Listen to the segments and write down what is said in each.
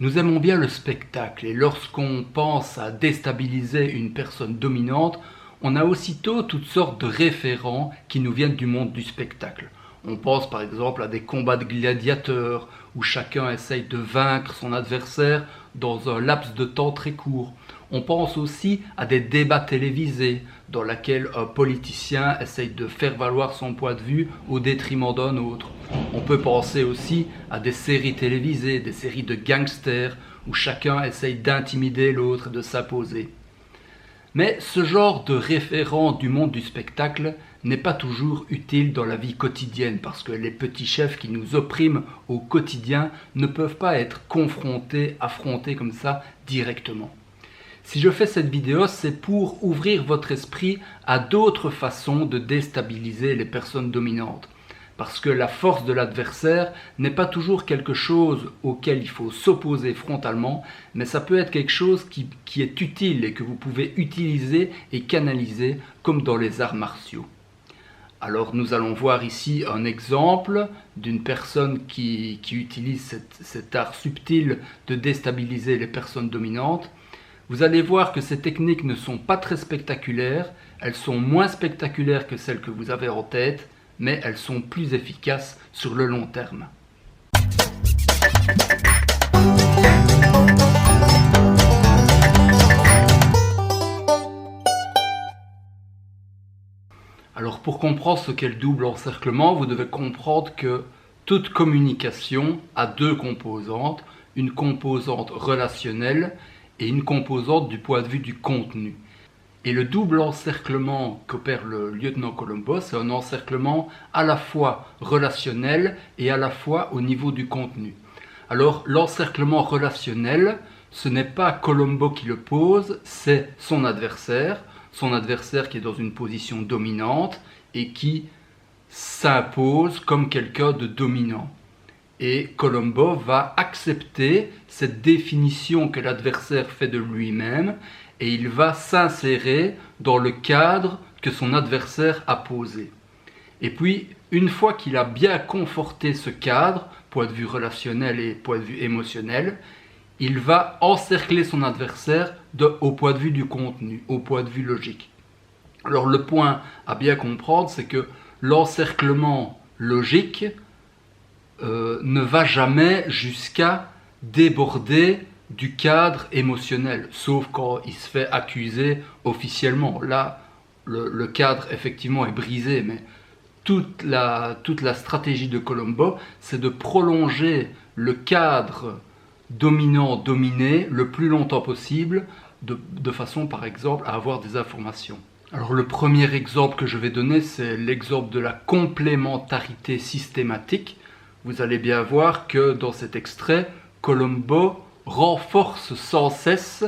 Nous aimons bien le spectacle et lorsqu'on pense à déstabiliser une personne dominante, on a aussitôt toutes sortes de référents qui nous viennent du monde du spectacle. On pense par exemple à des combats de gladiateurs où chacun essaye de vaincre son adversaire dans un laps de temps très court. On pense aussi à des débats télévisés dans lesquels un politicien essaye de faire valoir son point de vue au détriment d'un autre. On peut penser aussi à des séries télévisées, des séries de gangsters où chacun essaye d'intimider l'autre et de s'imposer. Mais ce genre de référent du monde du spectacle n'est pas toujours utile dans la vie quotidienne parce que les petits chefs qui nous oppriment au quotidien ne peuvent pas être affrontés comme ça directement. Si je fais cette vidéo, c'est pour ouvrir votre esprit à d'autres façons de déstabiliser les personnes dominantes. Parce que la force de l'adversaire n'est pas toujours quelque chose auquel il faut s'opposer frontalement, mais ça peut être quelque chose qui est utile et que vous pouvez utiliser et canaliser comme dans les arts martiaux. Alors nous allons voir ici un exemple d'une personne qui utilise cet art subtil de déstabiliser les personnes dominantes. Vous allez voir que ces techniques ne sont pas très spectaculaires, elles sont moins spectaculaires que celles que vous avez en tête, mais elles sont plus efficaces sur le long terme. Alors pour comprendre ce qu'est le double encerclement, vous devez comprendre que toute communication a deux composantes, une composante relationnelle et une composante du point de vue du contenu. Et le double encerclement qu'opère le lieutenant Columbo, c'est un encerclement à la fois relationnel et à la fois au niveau du contenu. Alors l'encerclement relationnel, ce n'est pas Columbo qui le pose, c'est son adversaire qui est dans une position dominante et qui s'impose comme quelqu'un de dominant. Et Columbo va accepter cette définition que l'adversaire fait de lui-même et il va s'insérer dans le cadre que son adversaire a posé. Et puis, une fois qu'il a bien conforté ce cadre, point de vue relationnel et point de vue émotionnel, il va encercler son adversaire au point de vue du contenu, au point de vue logique. Alors le point à bien comprendre, c'est que l'encerclement logique ne va jamais jusqu'à déborder du cadre émotionnel, sauf quand il se fait accuser officiellement. Là, le cadre effectivement est brisé, mais toute la stratégie de Columbo, c'est de prolonger le cadre dominant-dominé le plus longtemps possible, de façon par exemple à avoir des informations. Alors le premier exemple que je vais donner, c'est l'exemple de la complémentarité systématique. Vous allez bien voir que dans cet extrait, Columbo renforce sans cesse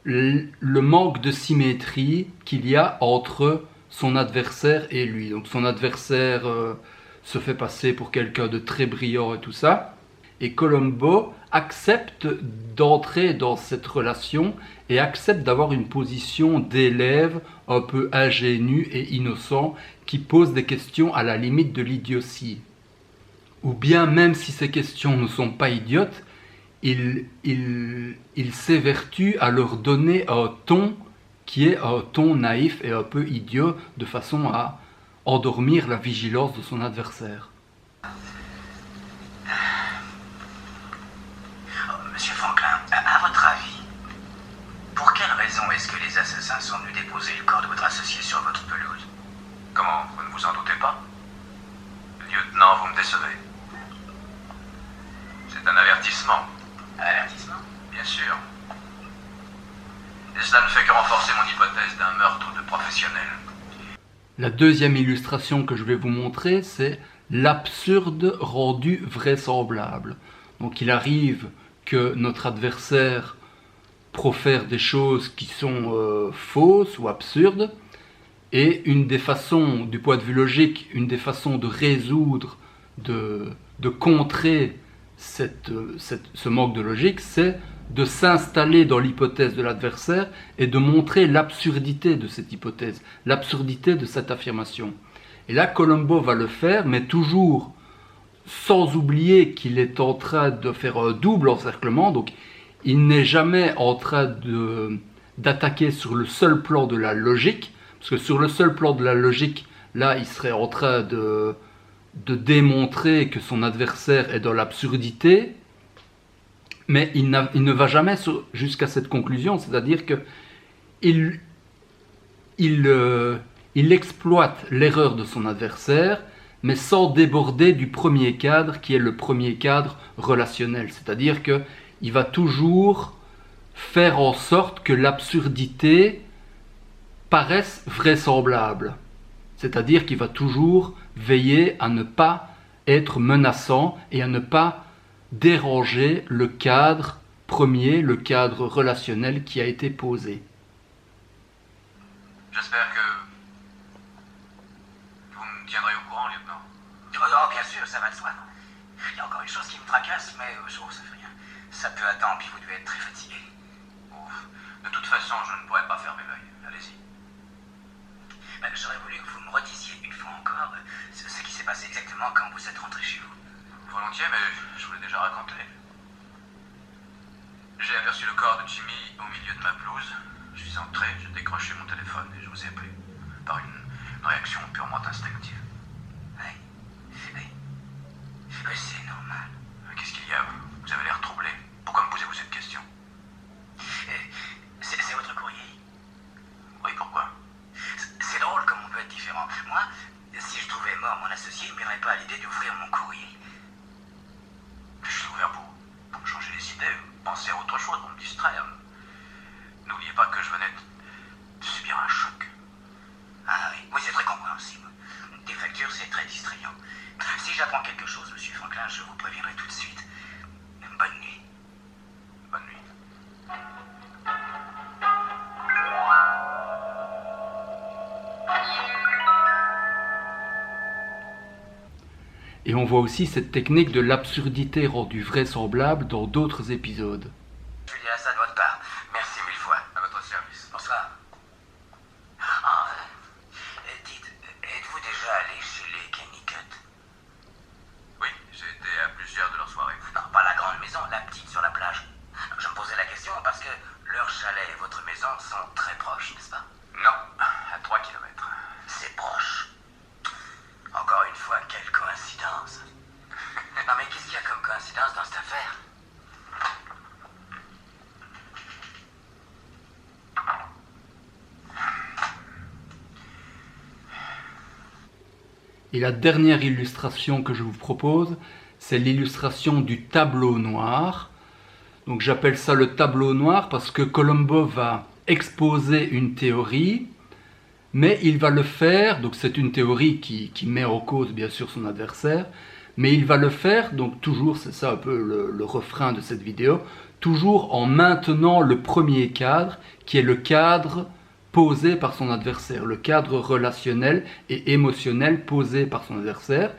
le manque de symétrie qu'il y a entre son adversaire et lui. Donc son adversaire se fait passer pour quelqu'un de très brillant et tout ça. Et Columbo accepte d'entrer dans cette relation et accepte d'avoir une position d'élève un peu ingénu et innocent qui pose des questions à la limite de l'idiotie. Ou bien même si ces questions ne sont pas idiotes, il s'évertue à leur donner un ton qui est un ton naïf et un peu idiot de façon à endormir la vigilance de son adversaire. Monsieur Franklin, à votre avis, pour quelle raison est-ce que les assassins sont venus déposer le corps de votre associé sur votre pelouse? Comment? Vous ne vous en doutez pas? Lieutenant, vous me décevez. C'est un avertissement. Un avertissement? Bien sûr. Et cela ne fait que renforcer mon hypothèse d'un meurtre de professionnel. La deuxième illustration que je vais vous montrer, c'est l'absurde rendu vraisemblable. Donc il arrive que notre adversaire profère des choses qui sont fausses ou absurdes, et une des façons, du point de vue logique, une des façons de résoudre, de contrer ce manque de logique, c'est de s'installer dans l'hypothèse de l'adversaire et de montrer l'absurdité de cette hypothèse, l'absurdité de cette affirmation. Et là, Columbo va le faire, mais toujours sans oublier qu'il est en train de faire un double encerclement, donc il n'est jamais en train d'attaquer sur le seul plan de la logique, parce que sur le seul plan de la logique, là, il serait en train de démontrer que son adversaire est dans l'absurdité, mais il ne va jamais jusqu'à cette conclusion, c'est-à-dire que il exploite l'erreur de son adversaire, mais sans déborder du premier cadre qui est le premier cadre relationnel. C'est-à-dire qu'il va toujours faire en sorte que l'absurdité paraisse vraisemblable. C'est-à-dire qu'il va toujours veiller à ne pas être menaçant et à ne pas déranger le cadre premier, le cadre relationnel qui a été posé. J'espère que vous me tiendrez au courant, lieutenant. Oh, bien sûr, ça va de soi. Il y a encore une chose qui me tracasse, mais ça fait rien. Ça peut attendre, puis vous devez être très fatigué. Oh, de toute façon, je ne pourrais pas fermer l'œil. Allez-y. J'aurais voulu que vous me redisiez une fois encore ce qui s'est passé exactement quand vous êtes rentré chez vous. Volontiers, mais je vous l'ai déjà raconté. J'ai aperçu le corps de Jimmy au milieu de ma pelouse. Je suis entré, j'ai décroché mon téléphone et je vous ai appelé. Par une réaction purement instinctive. Oui, c'est normal. Qu'est-ce qu'il y a? Vous avez l'air troublé. Pourquoi me posez-vous cette question? C'est votre courrier? Oui, pourquoi? C'est drôle comme on peut être différent. Moi, si je trouvais mort mon associé, il ne m'aimerait pas à l'idée d'ouvrir mon courrier. Je suis ouvert pour me changer les idées, penser à autre chose, pour me distraire. N'oubliez pas que je venais de subir un choc. Ah oui, c'est très compréhensible. Des factures, c'est très distrayant. Si j'apprends quelque chose, monsieur Franklin, je vous préviendrai tout de suite. Bonne nuit. Bonne nuit. Et on voit aussi cette technique de l'absurdité rendue vraisemblable dans d'autres épisodes. Je dirai ça de votre part. Merci mille fois. À votre service. Bonsoir. Dites, êtes-vous déjà allé chez les Kennicott? Oui, j'ai été à plusieurs de leurs soirées. Non, pas la grande maison, la petite sur la plage. Je me posais la question parce que leur chalet et votre maison sont très proches, n'est-ce pas? Non, à 3 kilomètres. C'est proche. Encore une fois, quelle coïncidence. Non mais qu'est-ce qu'il y a comme coïncidence dans cette affaire? Et la dernière illustration que je vous propose, c'est l'illustration du tableau noir. Donc j'appelle ça le tableau noir parce que Colombo va exposer une théorie, mais il va le faire, donc c'est une théorie qui met en cause bien sûr son adversaire, mais il va le faire, donc toujours, c'est ça un peu le refrain de cette vidéo, toujours en maintenant le premier cadre, qui est le cadre posé par son adversaire, le cadre relationnel et émotionnel posé par son adversaire.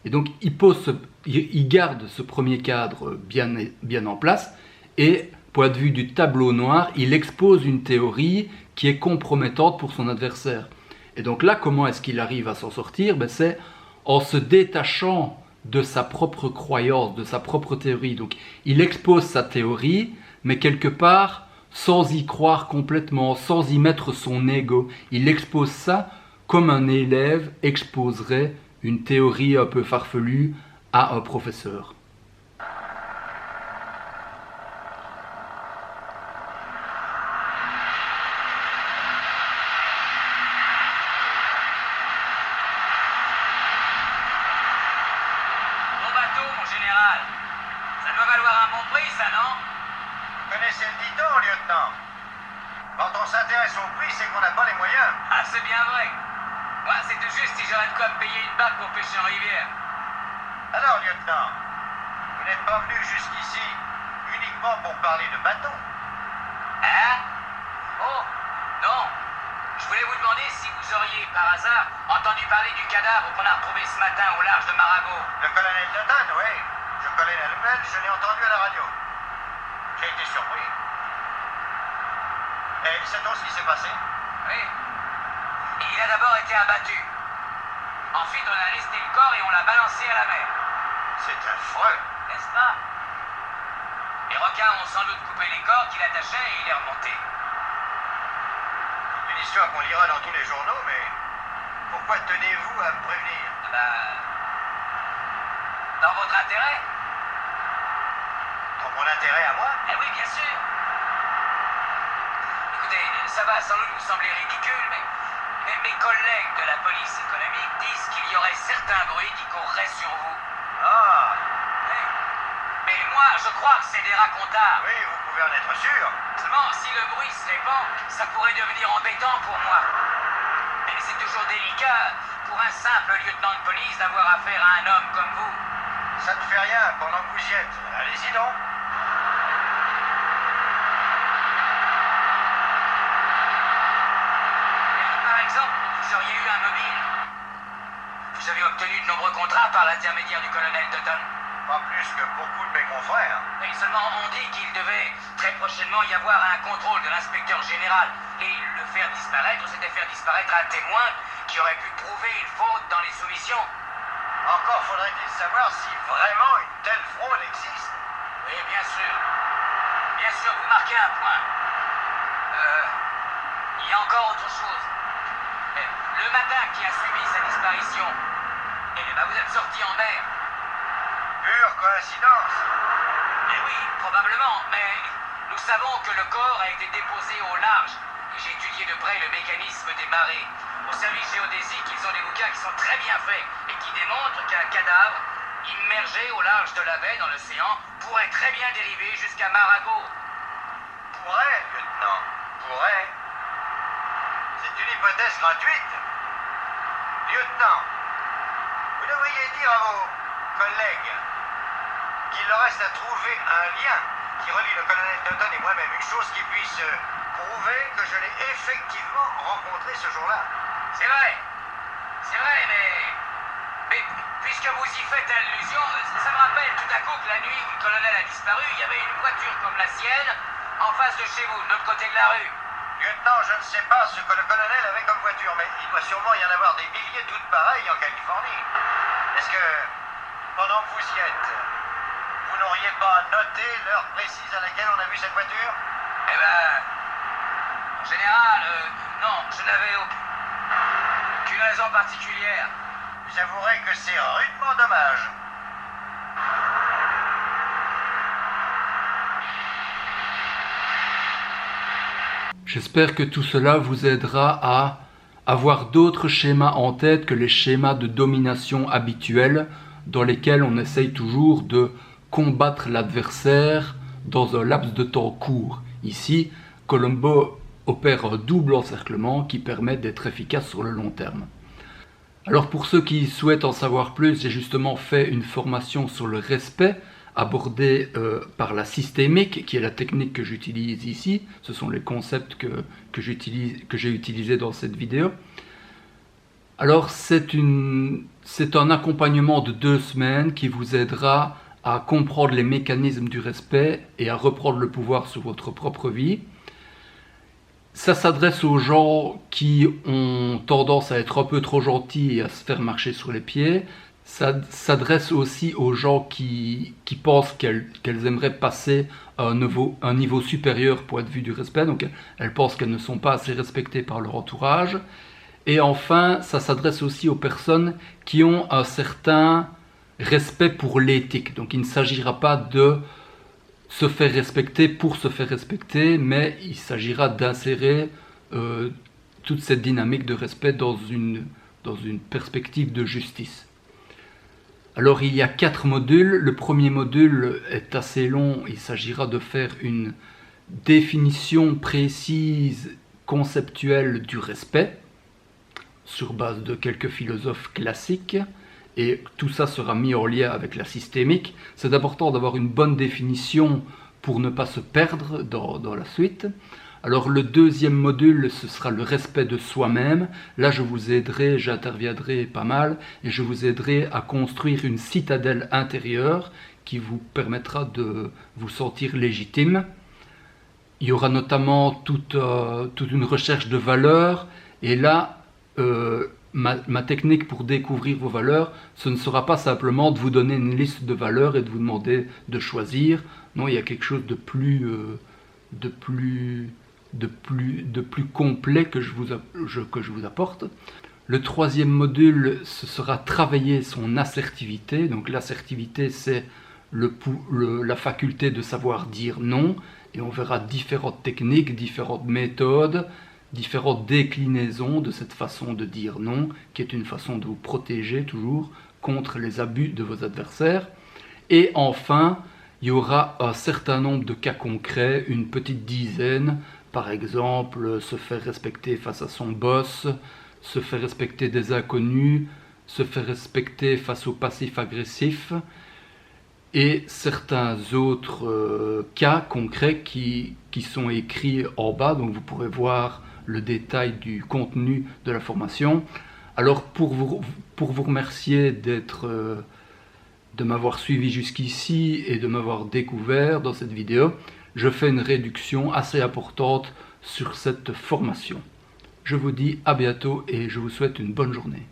Et donc il garde ce premier cadre bien en place, et point de vue du tableau noir, il expose une théorie qui est compromettante pour son adversaire. Et donc là, comment est-ce qu'il arrive à s'en sortir? C'est en se détachant de sa propre croyance, de sa propre théorie. Donc il expose sa théorie, mais quelque part, sans y croire complètement, sans y mettre son ego. Il expose ça comme un élève exposerait une théorie un peu farfelue à un professeur. Bon bateau, mon général. Ça doit valoir un bon prix, ça, non? Vous connaissez le dicton, lieutenant? Quand on s'intéresse au prix, c'est qu'on n'a pas les moyens. Ah, c'est bien vrai. Moi, c'était juste si j'aurais de quoi me payer une barque pour pêcher en rivière. Alors, lieutenant, vous n'êtes pas venu jusqu'ici uniquement pour parler de bateau. Hein? Oh, non. Je voulais vous demander si vous auriez, par hasard, entendu parler du cadavre qu'on a retrouvé ce matin au large de Maragot. Le colonel Dutton, oui. Je connais la nouvelle, je l'ai entendu à la radio. J'ai été surpris. Et sait-on ce qui s'est passé? Oui. Il a d'abord été abattu. Ensuite, on a lesté le corps et on l'a balancé à la mer. C'est affreux. N'est-ce pas? Les requins ont sans doute coupé les cordes qu'il attachait et il est remonté. Une histoire qu'on lira dans tous les journaux, mais pourquoi tenez-vous à me prévenir? Dans votre intérêt? Dans mon intérêt à moi? Eh oui, bien sûr. Écoutez, ça va sans doute vous sembler ridicule, mais mes collègues de la police économique disent qu'il y aurait certains bruits qui courraient sur vous. Ah, Oui. Mais moi, je crois que c'est des racontars. oui, vous pouvez en être sûr. Seulement, si le bruit se répand, ça pourrait devenir embêtant pour moi. Mais c'est toujours délicat pour un simple lieutenant de police d'avoir affaire à un homme comme vous. Ça ne fait rien pendant que vous y êtes. Allez-y donc. Par exemple, vous auriez eu un mobile. Vous avez obtenu de nombreux contrats par l'intermédiaire du colonel Dutton. Pas plus que beaucoup de mes confrères. Mais seulement on dit qu'il devait très prochainement y avoir un contrôle de l'inspecteur général. Et le faire disparaître, c'était faire disparaître un témoin qui aurait pu prouver une faute dans les soumissions. Encore faudrait-il savoir si vraiment une telle fraude existe. Oui, bien sûr. Bien sûr, vous marquez un point. Il y a encore autre chose. Le matin qui a suivi sa disparition, vous êtes sorti en mer. Pure coïncidence. Eh oui, probablement, mais nous savons que le corps a été déposé au large. J'ai étudié de près le mécanisme des marées. Au service géodésique, ils ont des bouquins qui sont très bien faits et qui démontrent qu'un cadavre immergé au large de la baie dans l'océan pourrait très bien dériver jusqu'à Marago. Pourrait, lieutenant. Pourrait. C'est une hypothèse gratuite. Lieutenant, vous devriez dire à vos collègues qu'il leur reste à trouver un lien qui relie le colonel Dutton et moi-même. Une chose qui puisse prouver que je l'ai effectivement rencontré ce jour-là. C'est vrai, mais puisque vous y faites allusion, ça me rappelle tout à coup que la nuit où le colonel a disparu, il y avait une voiture comme la sienne en face de chez vous, de l'autre côté de la rue. Lieutenant, je ne sais pas ce que le colonel avait comme voiture, mais il doit sûrement y en avoir des milliers toutes pareilles en Californie. Est-ce que, pendant que vous y êtes, vous n'auriez pas noté l'heure précise à laquelle on a vu cette voiture? Eh ben, en général, non, je n'avais aucune raison particulière. Vous avouerez que c'est rudement dommage. J'espère que tout cela vous aidera à avoir d'autres schémas en tête que les schémas de domination habituels dans lesquels on essaye toujours de combattre l'adversaire dans un laps de temps court. Ici, Colombo opère un double encerclement qui permet d'être efficace sur le long terme. Alors pour ceux qui souhaitent en savoir plus, j'ai justement fait une formation sur le respect abordée par la systémique, qui est la technique que j'utilise ici. Ce sont les concepts que j'ai utilisés dans cette vidéo. Alors c'est un accompagnement de 2 semaines qui vous aidera à comprendre les mécanismes du respect et à reprendre le pouvoir sur votre propre vie. Ça s'adresse aux gens qui ont tendance à être un peu trop gentils et à se faire marcher sur les pieds. Ça s'adresse aussi aux gens qui pensent qu'elles aimeraient passer à un niveau supérieur point de vue du respect. Donc elles pensent qu'elles ne sont pas assez respectées par leur entourage. Et enfin, ça s'adresse aussi aux personnes qui ont un certain respect pour l'éthique. Donc il ne s'agira pas de se faire respecter pour se faire respecter, mais il s'agira d'insérer toute cette dynamique de respect dans une perspective de justice. Alors il y a 4 modules. Le premier module est assez long. Il s'agira de faire une définition précise, conceptuelle du respect, sur base de quelques philosophes classiques. Et tout ça sera mis en lien avec la systémique. C'est important d'avoir une bonne définition pour ne pas se perdre dans la suite. Alors le deuxième module, ce sera le respect de soi-même. Là, je vous aiderai, j'interviendrai pas mal, et je vous aiderai à construire une citadelle intérieure qui vous permettra de vous sentir légitime. Il y aura notamment toute une recherche de valeurs, et là, ma technique pour découvrir vos valeurs, ce ne sera pas simplement de vous donner une liste de valeurs et de vous demander de choisir. Non, il y a quelque chose de plus complet que je vous apporte. Le troisième module, ce sera travailler son assertivité. Donc l'assertivité, c'est la faculté de savoir dire non. Et on verra différentes techniques, différentes méthodes, différentes déclinaisons de cette façon de dire non, qui est une façon de vous protéger toujours contre les abus de vos adversaires. Et enfin, il y aura un certain nombre de cas concrets, une petite dizaine, par exemple, se faire respecter face à son boss, se faire respecter des inconnus, se faire respecter face au passif agressif, et certains autres cas concrets qui sont écrits en bas, donc vous pourrez voir le détail du contenu de la formation. Alors pour vous remercier de m'avoir suivi jusqu'ici et de m'avoir découvert dans cette vidéo, je fais une réduction assez importante sur cette formation. Je vous dis à bientôt et je vous souhaite une bonne journée.